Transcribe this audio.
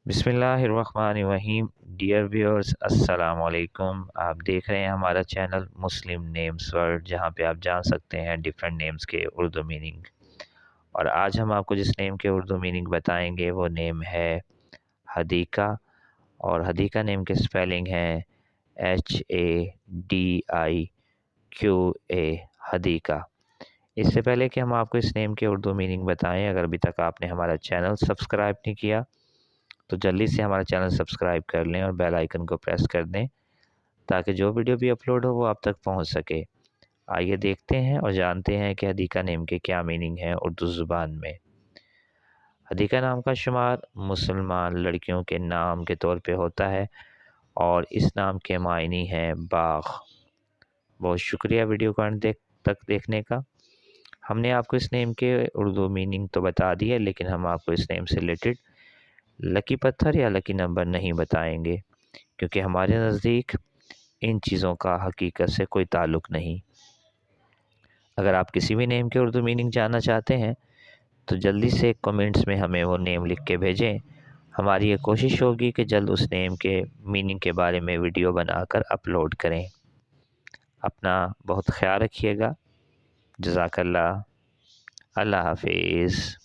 बिस्मिल्लाहिर्रहमानिर्रहीम। Dear viewers, अस्सलाम वालेकुम। आप देख रहे हैं हमारा चैनल मुस्लिम नेम्स वर्ल्ड, जहां पे आप जान सकते हैं डिफरेंट नेम्स के उर्दू मीनिंग। और आज हम आपको जिस नेम के उर्दू मीनिंग बताएंगे वो नेम है हदीका। और हदीका नेम के स्पेलिंग हैं HADIQA, हदीका। इससे पहले कि हम आपको इस नेम के उर्दू मीनिंग बताएं, अगर अभी तक आपने हमारा चैनल सब्सक्राइब नहीं किया तो जल्दी से हमारा चैनल सब्सक्राइब कर लें और बेल आइकन को प्रेस कर दें, ताकि जो वीडियो भी अपलोड हो वो आप तक पहुंच सके। आइए देखते हैं और जानते हैं कि हदीका नेम के क्या मीनिंग है उर्दू ज़ुबान में। हदीका नाम का शुमार मुसलमान लड़कियों के नाम के तौर पे होता है और इस नाम के मायने हैं बाग़। बहुत शुक्रिया वीडियो को अंत तक देखने का। हमने आपको इस नेम के उर्दू मीनिंग तो बता दी है, लेकिन हम आपको इस नेम से रिलेटेड लकी पत्थर या लकी नंबर नहीं बताएंगे, क्योंकि हमारे नज़दीक इन चीज़ों का हकीकत से कोई ताल्लुक़ नहीं। अगर आप किसी भी नेम के उर्दू मीनिंग जानना चाहते हैं तो जल्दी से कमेंट्स में हमें वो नेम लिख के भेजें। हमारी ये कोशिश होगी कि जल्द उस नेम के मीनिंग के बारे में वीडियो बनाकर अपलोड करें। अपना बहुत ख्याल रखिएगा। जज़ाकल्लाह। अल्लाह हाफिज़।